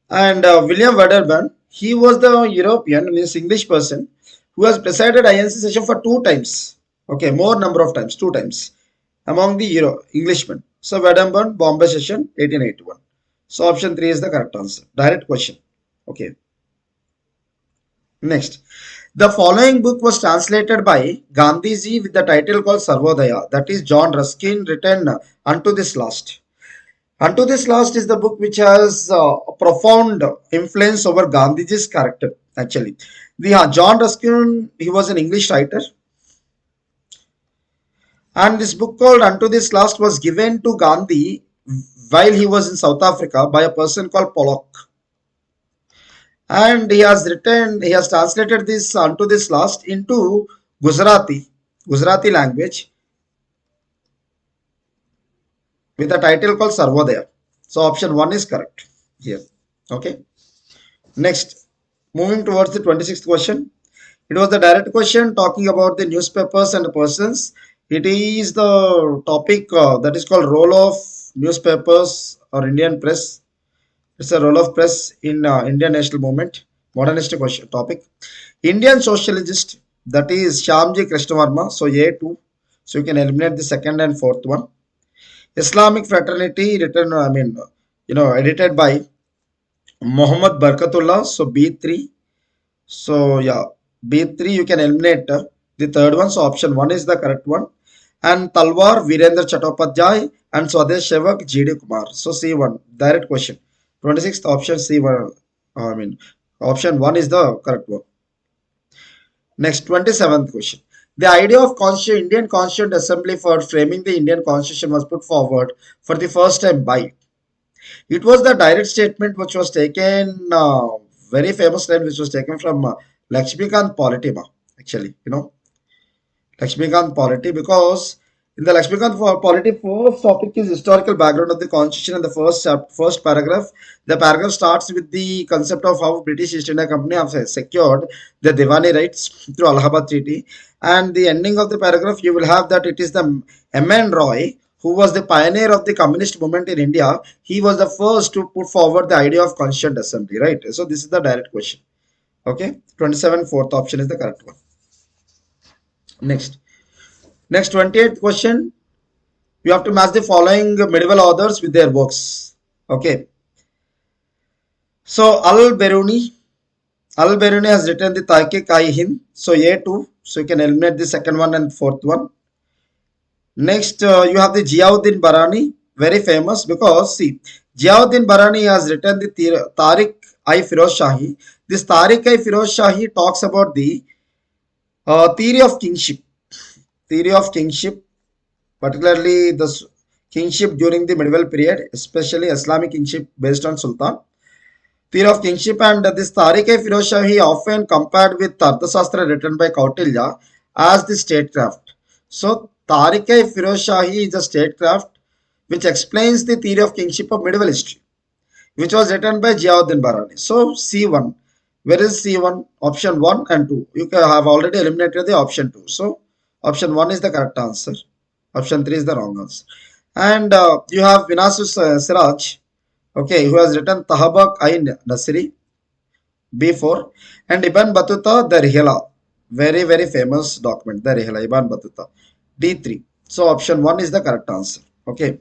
And William Wedderburn, he was the European, means English person, who has presided INC session for 2 times. Okay, more number of times, 2 times among the Englishmen. So Wedderburn, Bombay session, 1881. So option 3 is the correct answer. Direct question. Okay. Next. The following book was translated by Gandhiji with the title called Sarvodaya. That is John Ruskin, written Unto This Last. Unto This Last is the book which has a profound influence over Gandhiji's character, actually. John Ruskin, he was an English writer. And this book called Unto This Last was given to Gandhi while he was in South Africa by a person called Pollock. And he has translated this Unto This Last into Gujarati language with a title called Sarvodaya. So option 1 is correct here. Okay. Next, moving towards the 26th question. It was the direct question talking about the newspapers and the persons. It is the topic that is called role of newspapers or Indian press. It's a role of press in Indian national movement. Modernist question topic. Indian sociologist, that is Shyamji Krishnavarma. So A2. So you can eliminate the second and fourth one. Islamic fraternity written, edited by Muhammad Barkatullah. So B3. So yeah, B3 you can eliminate the third one. So option 1 is the correct one. And Talwar Virendra Chattopadhyay and Swadesh Sevak GD Kumar. So C1, direct question. 26th option C1. Option 1 is the correct one. Next, 27th question. The idea of Indian Constituent Assembly for framing the Indian Constitution was put forward for the first time by. It was the direct statement which was taken, very famous line which was taken from Lakshmikant Polity, actually, Lakshmikant Polity, because in the Lakshmikant Polity, first topic is historical background of the constitution, and the first paragraph. The paragraph starts with the concept of how British East India Company have secured the Diwani rights through Allahabad Treaty, and the ending of the paragraph you will have that it is the M.N. Roy who was the pioneer of the communist movement in India. He was the first to put forward the idea of Constituent Assembly, right? So this is the direct question. Okay, 27, fourth option is the correct one. Next, 28th question. You have to match the following medieval authors with their works. Okay. So Al-Biruni has written the Taqiq-i-Hind. So A2. So you can eliminate the second one and fourth one. Next, you have the Ziauddin Barani, very famous because see, Ziauddin Barani has written the Tariq-i-Firoz Shahi. This Tariq-i-Firoz Shahi talks about the theory of kingship. Particularly the kingship during the medieval period, especially Islamic kingship based on Sultan. Theory of kingship, and this Tariq-i-Firoz Shahi often compared with Arthashastra written by Kautilya as the statecraft. So Tariq-i-Firoz Shahi is a statecraft which explains the theory of kingship of medieval history, which was written by Ziauddin Barani. So C1. Where is C1? Option 1 and 2. You have already eliminated the option 2. So option 1 is the correct answer. Option 3 is the wrong answer. And you have Vinasus Siraj, okay, who has written Tahabak-i-Nasri, B4, and Ibn Battuta, the Rihla, very, very famous document, the Rihla, Ibn Battuta, D3. So option 1 is the correct answer. Okay.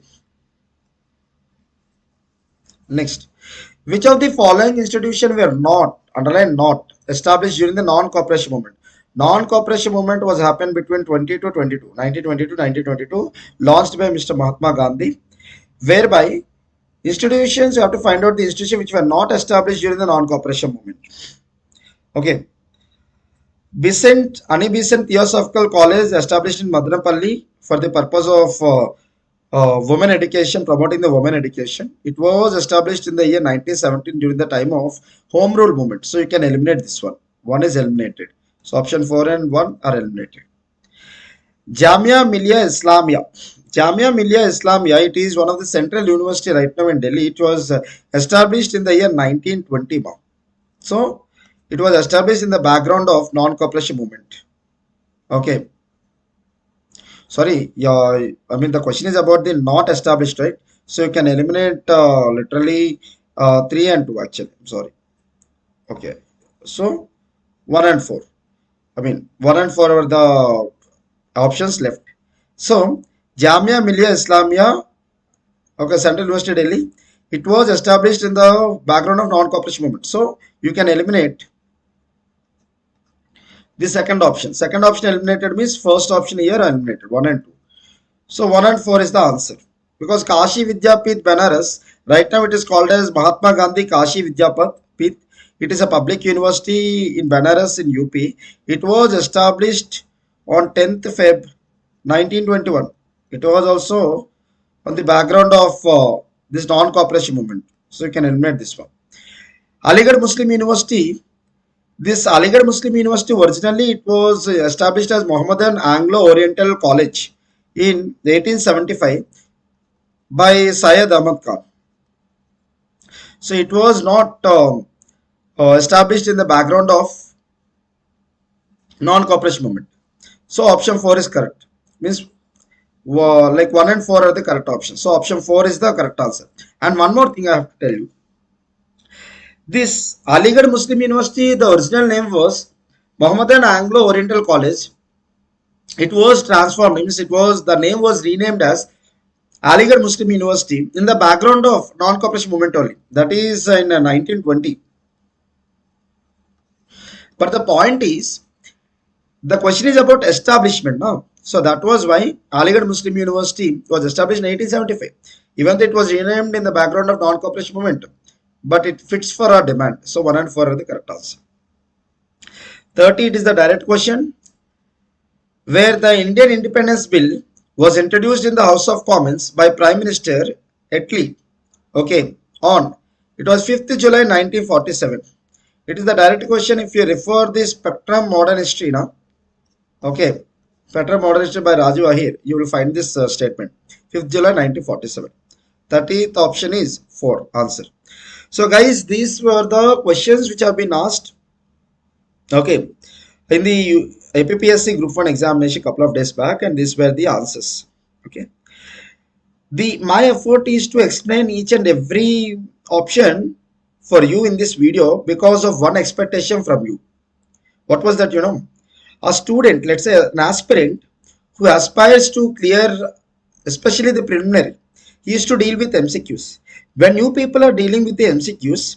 Next, which of the following institutions were not, underline not, established during the non-cooperation movement? Non-cooperation movement was happened between 1920 to 22, launched by Mr. Mahatma Gandhi, whereby Institutions, you have to find out the institution which were not established during the non-cooperation movement. Okay. Besant Theosophical College established in Madanapalli for the purpose of women education, promoting the women education. It was established in the year 1917 during the time of Home Rule movement. So you can eliminate this one. One is eliminated. So option 4 and 1 are eliminated. Jamia Millia Islamia. Jamia Millia Islamia, it is one of the central university right now in Delhi. It was established in the year 1920. So it was established in the background of non-cooperation movement. Okay. Sorry, yeah, I mean the question is about the not established, right? So you can eliminate literally 3 and 2 actually. I'm sorry. Okay. So 1 and 4. I mean 1 and 4 are the options left. So Jamia Millia Islamia, okay, Central University Delhi, it was established in the background of non-cooperation movement. So you can eliminate the second option. Second option eliminated means first option here eliminated, 1 and 2. So 1 and 4 is the answer. Because Kashi Vidyapith Banaras, right now it is called as Mahatma Gandhi Kashi Vidyapith. It is a public university in Banaras in UP. It was established on 10th Feb 1921. It was also on the background of this non-cooperation movement. So you can eliminate this one. Aligarh Muslim University. This Aligarh Muslim University originally it was established as Mohammedan Anglo-Oriental College in 1875 by Syed Ahmad Khan. So it was not established in the background of non-cooperation movement. So option 4 is correct. Means like 1 and 4 are the correct options. So option 4 is the correct answer. And one more thing I have to tell you. This Aligarh Muslim University, the original name was Mohammedan Anglo Oriental College. It was transformed, means it was the name was renamed as Aligarh Muslim University in the background of non-cooperation movement only. That is in 1920. But the point is, the question is about establishment now. So that was why Aligarh Muslim University was established in 1875. Even though it was renamed in the background of non-cooperation movement, but it fits for our demand. So 1 and 4 are the correct answer. 30, it is the direct question. Where the Indian Independence Bill was introduced in the House of Commons by Prime Minister Attlee. Okay, on it was 5th July 1947. It is the direct question if you refer this Spectrum Modern History now. Okay, Spectrum Modern History by Raju Ahir, you will find this statement. 5th July 1947. 30th option is 4 answer. So guys, these were the questions which have been asked. Okay, in the APPSC Group 1 examination couple of days back, and these were the answers. Okay, my effort is to explain each and every option for you in this video because of one expectation from you. What was that? A student, let's say an aspirant who aspires to clear especially the preliminary, he is to deal with MCQs. When you people are dealing with the MCQs,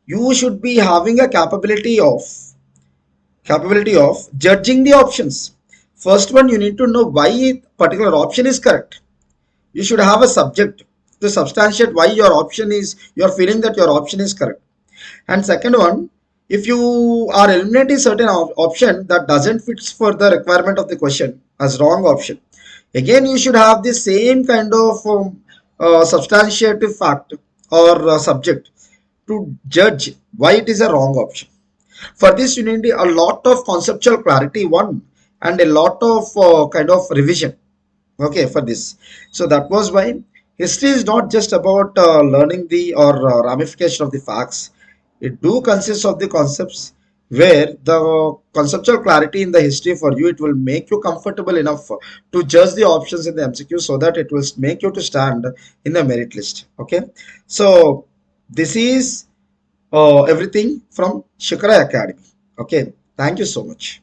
you should be having a capability of judging the options. First one, you need to know why a particular option is correct. You should have a subject to substantiate why you are feeling that your option is correct. And second one, if you are eliminating certain option that doesn't fit for the requirement of the question as wrong option, again you should have the same kind of substantiative fact or subject to judge why it is a wrong option. For this, you need a lot of conceptual clarity, one, and a lot of kind of revision. Okay, for this. So that was why history is not just about learning the or ramification of the facts. It do consist of the concepts where the conceptual clarity in the history for you, it will make you comfortable enough to judge the options in the MCQ so that it will make you to stand in the merit list. Okay, so this is everything from Shikara Academy. Okay, thank you so much.